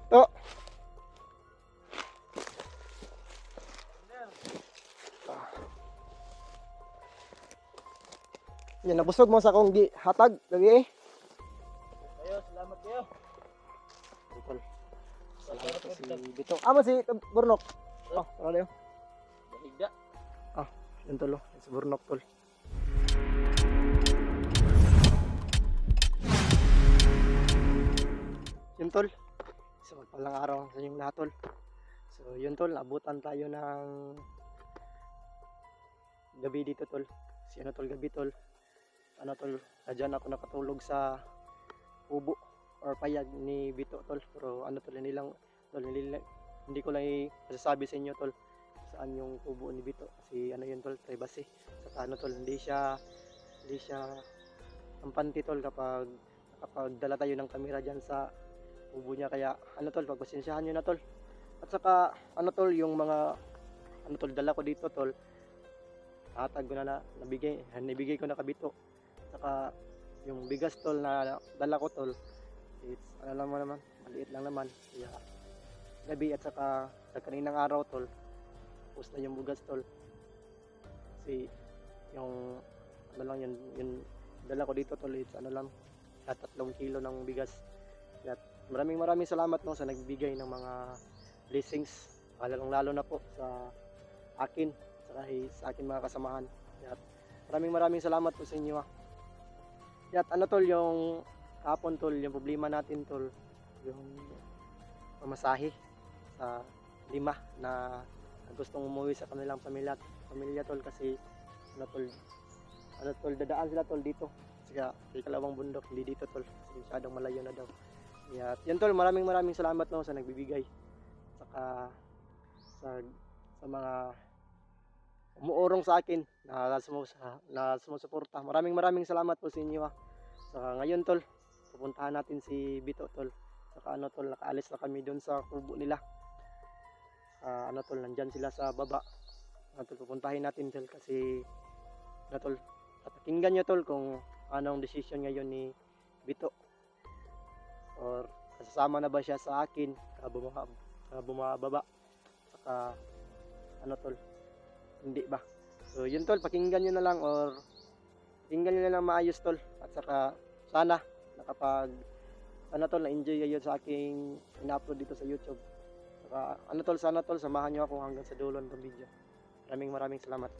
To. Yan, nabusog mo sa akong hatag lagi eh. Kayo, salamat kayo. Tol. Salamat sa si Bito. Amo si Burnok. Oh, ano yun? Bahigda. Yun tol, si Burnok tol. Yun tol. So, magpalang araw sa inyong lahat tol. So, yun tol, abutan tayo ng gabi dito tol. Si ano tol, gabi tol. Ano tol, dyan ako nakatulog sa kubo or payag ni Bito tol. Pero ano tol, hindi ko lang masasabi sa inyo tol saan yung kubo ni Bito. Kasi ano yun tol, privacy. Saka ano tol, hindi siya ampanti tol kapag dala tayo ng camera dyan sa kubo niya. Kaya ano tol, pagpasensyahan nyo na tol. At saka ano tol, yung mga ano tol, dala ko dito tol, hatag ko na nabigay ko na kabito. Saka yung bigas tol na dala ko tol, it's ano lang naman, maliit lang naman. Kaya gabi at saka sa kaninang araw tol, tapos na yung bugas tol. Kasi yung ano lang yung dala ko dito tol, it's ano lang, 3 kilo ng bigas. At maraming salamat no sa nagbigay ng mga blessings, lalo na po sa akin, sa akin mga kasamahan. At maraming salamat po sa inyo. At ano tol, yung kapon tol, yung problema natin tol, yung pamasahe sa 5 na gustong umuwi sa kanilang pamilya tol. Kasi ano tol, dadaan sila tol dito sa Kalawang Bundok, hindi dito tol, kasi masyadong malayo na daw. At yan tol, maraming salamat no sa nagbibigay, saka sa mga umuurong sa akin na sumusuporta. Maraming salamat po sa inyo. Saka ngayon tol, pupuntahan natin si Bito tol. Saka ano tol, nakaalis na kami doon sa kubo nila. Ano tol, nandyan sila sa baba. Ano tol, pupuntahin natin tol kasi ano tol, pakinggan nyo tol kung anong decision ngayon ni Bito. Or kasama na ba siya sa akin bumababa. Saka ano tol, hindi ba? So yun tol, pakinggan nyo na lang or pakinggan nyo na lang maayos tol. At saka sana na-enjoy kayo sa aking in-upload dito sa YouTube. Saka ano tol, sana tol, samahan nyo ako hanggang sa dulo ng video. Maraming salamat.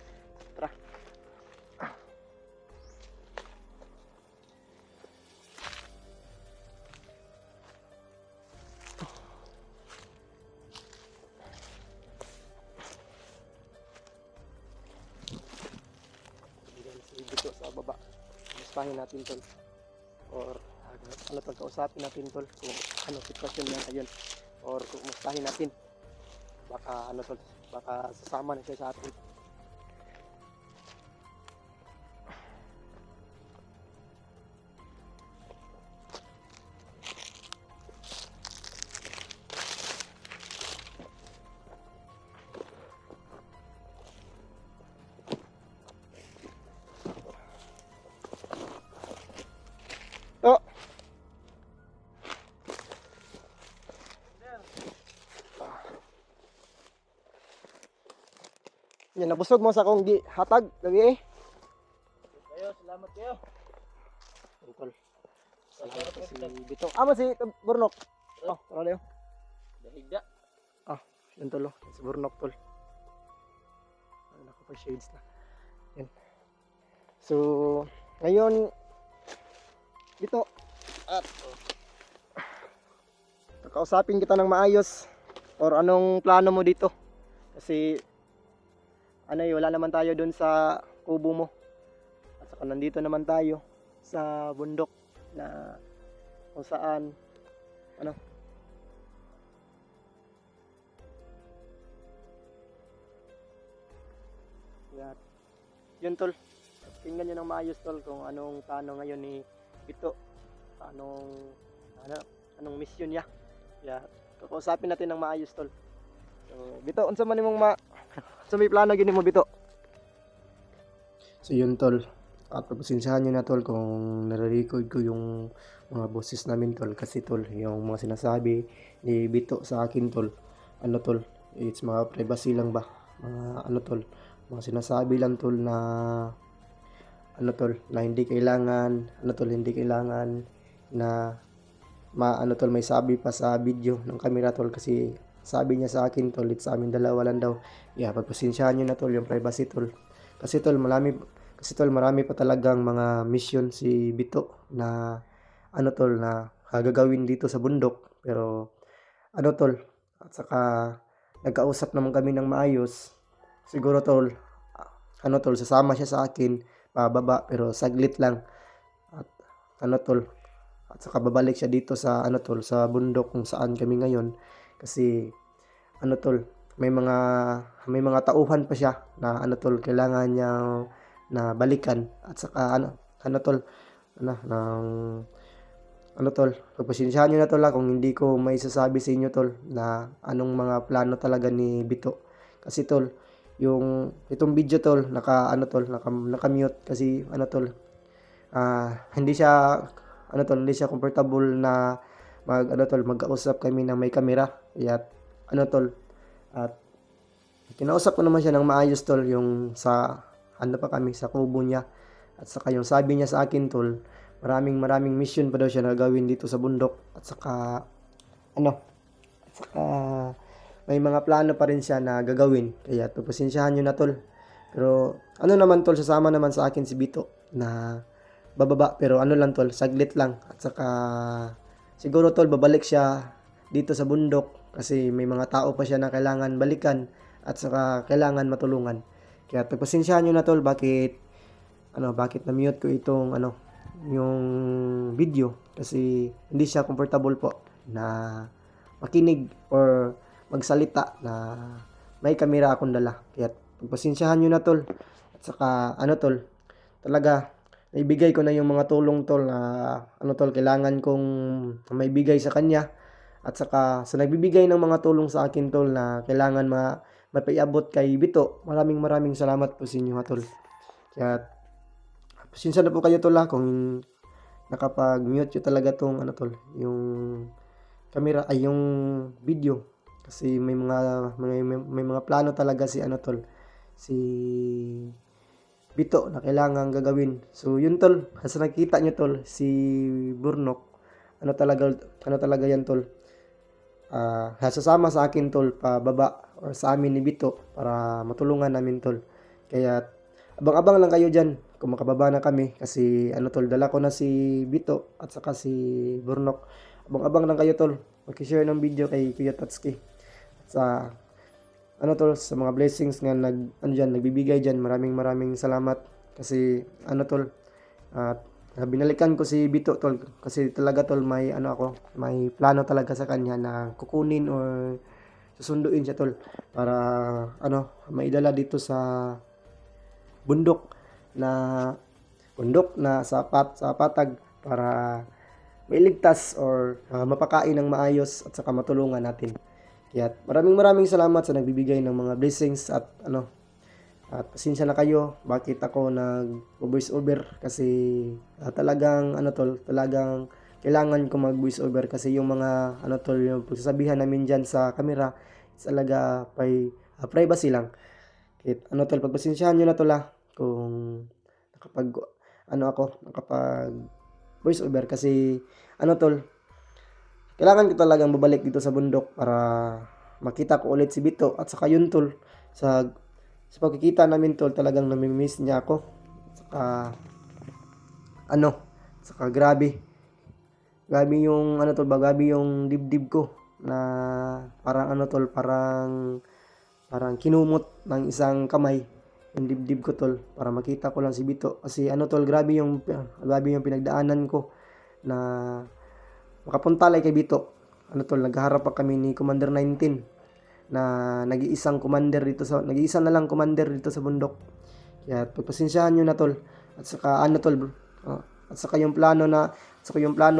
Tara. Dito sa baba, gustahin natin tol, or ano tol, kausapin natin tol kung ano sitwasyon niya ngayon, or kung gustahin natin, baka ano tol, baka sasama na siya sa atin. Oh. Yan, nabusog mo sa akong hatag lagi eh. Kayo, salamat kayo. Tol. Salamat sa si Bito. Amo si Burnok. Oh, ano yun? Bahigda. Yun tol, si Burnok tol. Naka-shades na. Yan. So, ngayon Bito, kakausapin kita ng maayos, or anong plano mo dito? Kasi ano wala naman tayo dun sa kubo mo. At saka nandito naman tayo sa bundok na kung saan ano yun tol, tingnan nyo ng maayos tol kung anong plano ngayon ni Bito, anong mission niya. Yeah, kakausapin natin ng maayos tol. So Bito, unsa man imong sa may plano gini mo Bito? So yun tol, At pagpasensyahan nyo na tol kung nare-record ko yung mga boses namin tol. Kasi tol, yung mga sinasabi ni Bito sa akin tol, ano tol, it's mga privacy lang ba? Mga ano tol, mga sinasabi lang tol na ano tol, na hindi kailangan, ano tol, hindi kailangan na ano tol, may sabi pa sa video ng camera tol kasi sabi niya sa akin tol, it's sa amin dalawa lang daw. Yeah, pagpasensyahan nyo na tol yung privacy tol. Kasi tol, marami pa talagang mga mission si Bito na ano tol na gagawin dito sa bundok. Pero ano tol, at saka nagkausap naman kami ng maayos. Siguro tol, ano tol, sasama siya sa akin pababa pero saglit lang. At ano tol, at saka babalik siya dito sa ano tol, sa bundok kung saan kami ngayon kasi ano tol, may mga tauhan pa siya na ano tol, kailangan niya na balikan at saka ano tol, ng ano tol, pagpasensyahan niyo na tol kung hindi ko may sasabi sa inyo tol na anong mga plano talaga ni Bito. Kasi tol, itong video tol, naka-mute kasi ano tol, hindi siya comfortable na magkausap kami na may camera. At ano tol, at kinausap ko naman siya ng maayos tol, yung sa sa kubo niya. At saka yung sabi niya sa akin tol, maraming mission pa daw siya na gagawin dito sa bundok. At saka may mga plano pa rin siya na gagawin. Kaya pagpasensyahan nyo na tol. Pero ano naman tol, sasama naman sa akin si Bito na bababa, pero ano lang tol, saglit lang. At saka siguro tol, babalik siya dito sa bundok kasi may mga tao pa siya na kailangan balikan at saka kailangan matulungan. Kaya pagpasensyahan nyo na tol, bakit na-mute ko itong yung video kasi hindi siya comfortable po na makinig or magsalita na may kamera akong dala. Kaya pagpasensyahan nyo na tol. At saka tol, talaga naibigay ko na yung mga tulong tol na kailangan kong may bigay sa kanya. At saka sa nagbibigay ng mga tulong sa akin tol na kailangan mapaiabot kay Bito, maraming salamat po sa inyo tol. Kaya pasensya na po kayo tol kung nakapag-mute yun talaga tong yung camera ay yung video kasi may mga plano talaga si si Bito na kailangan gagawin. So yun tol, sa nakita nyo tol, si Burnok, talaga yan tol. Sasama sa akin tol pababa or sa amin ni Bito para matulungan namin tol. Kaya abang-abang lang kayo dyan kung makababa na kami kasi tol, dala ko na si Bito at saka si Burnok. Abang-abang lang kayo tol, mag-share ng video kay Kuya Tatsuki. Sa tol, sa mga blessings nga nagbibigay dyan, maraming salamat kasi tol, at binalikan ko si Bito tol kasi talaga tol, may plano talaga sa kanya na kukunin or susunduin siya tol para maidala dito sa bundok na sa patag para mailigtas or mapakain ng maayos at saka matulungan natin. Kaya maraming salamat sa nagbibigay ng mga blessings at pasensya na kayo bakit ako nag-voice over kasi talagang talagang kailangan ko mag-voice over kasi yung mga yung pagsasabihan namin diyan sa camera talaga privacy lang. Kaya tol, pagpasensyahan niyo na tol kung nakapag voice over kasi tol, kailangan ko talagang babalik dito sa bundok para makita ko ulit si Bito. At saka yun tol, sa pagkikita namin tol, talagang namimiss niya ako. Saka grabe yung grabe yung dibdib ko na parang tol, parang kinumot ng isang kamay yung dibdib ko tol para makita ko lang si Bito. Kasi tol, grabe yung pinagdaanan ko na makapunta lang kay Bito. Tol, naghaharap pa kami ni Commander 19 na nag-iisa na lang commander dito sa bundok. Kaya pagpasensyahan nyo na tol. At saka tol, at saka yung plano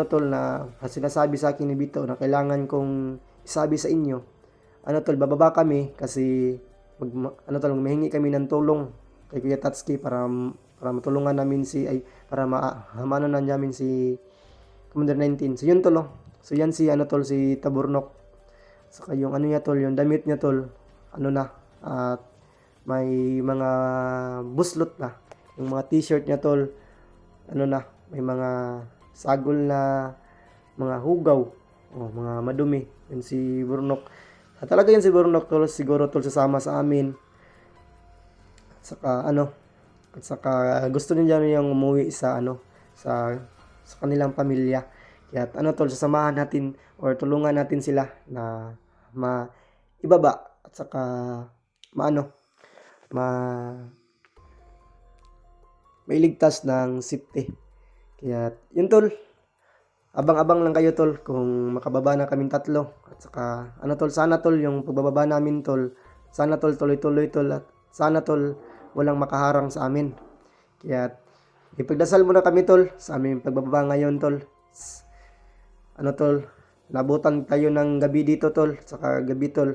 tol na sinasabi sa akin ni Bito na kailangan kong isabi sa inyo. Tol, bababa kami kasi magmahingi kami ng tulong kay Kuya Tatsuki para para matulungan namin para maano na namin si Commander 19. So yun tol, oh. So yan si si Taburnok. Saka yung niya tol, yung damit niya tol, na, at may mga buslot na. Yung mga t-shirt niya tol, na, may mga sagol na mga hugaw, mga madumi. Yun si Burnok. Talaga yan si Burnok tol, siguro tol sasama sa amin. At saka gusto niya yung umuwi sa kanilang pamilya. Kaya tol, sasamahan natin or tulungan natin sila na maibaba at saka mailigtas ng safety. Kaya yun tol, abang-abang lang kayo tol kung makababa na kaming tatlo. At saka sana tol yung pagbababa namin tol, sana tol tuloy-tuloy tol, at sana tol walang makaharang sa amin. Kaya ipagdasal muna kami tol sa aming pagbababa ngayon tol. Tol, nabutan tayo ng gabi dito tol, saka gabi tol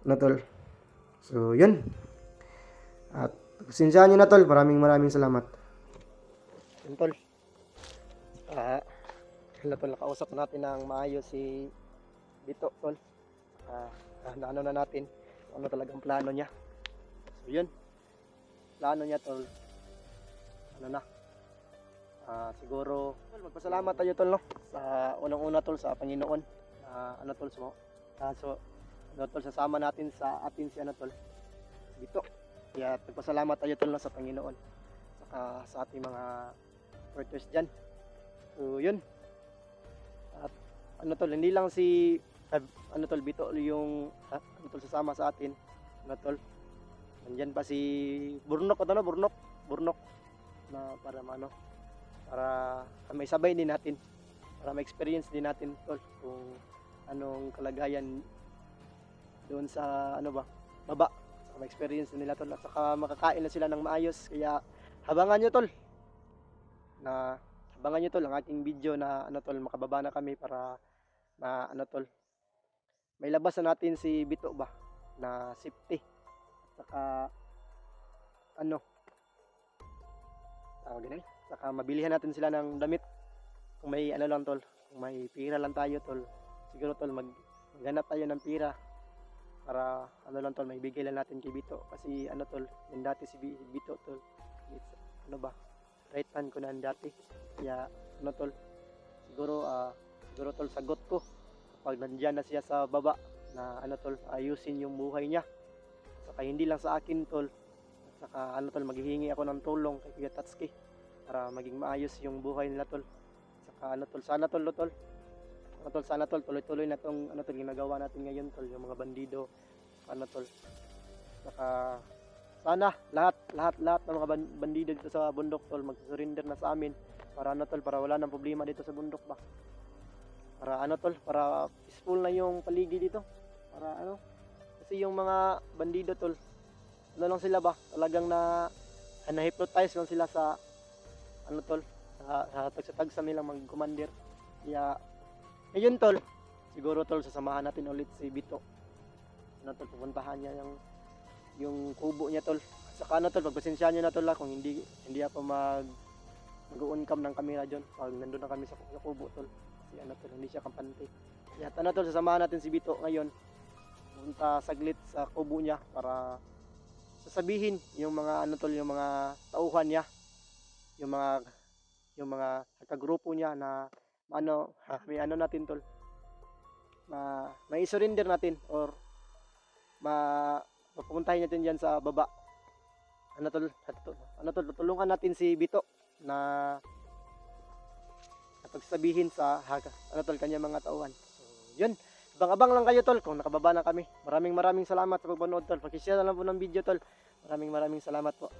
tol. So yun, at pasensyahan nyo na tol, maraming salamat. Yun tol, tol, nakausap natin ng maayos si Bito tol. Na natin ano talagang plano niya. So yun, plano niya tol, siguro tol, magpasalamat tayo tol, no, sa unang-una tol sa Panginoon, tol, tol, sasama natin sa atin si tol, Bito. Kaya magpasalamat tayo tol, no, sa Panginoon, saka sa ating mga workers dyan. So yun, at tol, hindi lang si tol, Bito yung tol sasama sa atin, tol, nandyan pa si Burnok, Burnok na para para may sabay din natin, para ma-experience din natin tol kung anong kalagayan doon sa baba. Saka ma-experience din nila tol, at saka makakain na sila ng maayos. Kaya abangan nyo tol ang aking video na tol, makababa na kami para tol, may labas na natin si Bito ba na safety. At saka saka mabilihan natin sila ng damit. Kung may lang tol, kung may pira lang tayo tol, siguro tol maghanap tayo ng pira para lang tol, may bigay lang natin kay Bito. Kasi tol, yung dati si Bito tol, right hand ko na dati. Kaya tol, siguro tol, sagot ko kapag nandiyan na siya sa baba na tol, ayusin yung buhay niya. Saka hindi lang sa akin tol, saka tol, maghihingi ako ng tulong kay Kuya Tatsuki para maging maayos yung buhay nila tol. Saka tol, sana tol, sana tol, tuloy-tuloy na tong tol, ginagawa natin ngayon tol, yung mga bandido, tol. Saka sana lahat ng mga bandido dito sa bundok tol, mag-surrender na sa amin para tol, para wala nang problema dito sa bundok ba. Para tol, para peaceful na yung paligid dito. Para kasi yung mga bandido tol, lang sila ba, talagang na-hypnotize lang sila sa tol, sa tagsa nilang mag-commander. Kaya ngayon tol, siguro tol, sasamahan natin ulit si Bito. Tol, pupuntahan niya yung kubo niya tol. Saka tol, pagpasensyahan niyo na tol, kung hindi ako mag-uncam ng camera diyon pag nandun na kami sa kubo tol. Kasi tol, hindi siya kampante. Kaya tol, sasamahan natin si Bito ngayon. Punta saglit sa kubo niya para sasabihin yung mga tol, yung mga tauhan niya, yung mga kagrupo niya na may natin tol, may surrender natin or mapupuntahin natin diyan sa baba. Tol, tutulungan natin si Bito na pagsabihin sa tol, kanya mga tauhan. So yun, abang-abang lang kayo tol kung nakababa na kami. Maraming salamat sa pagpanood tol. Paki-share na lang po ng video tol. Maraming salamat po.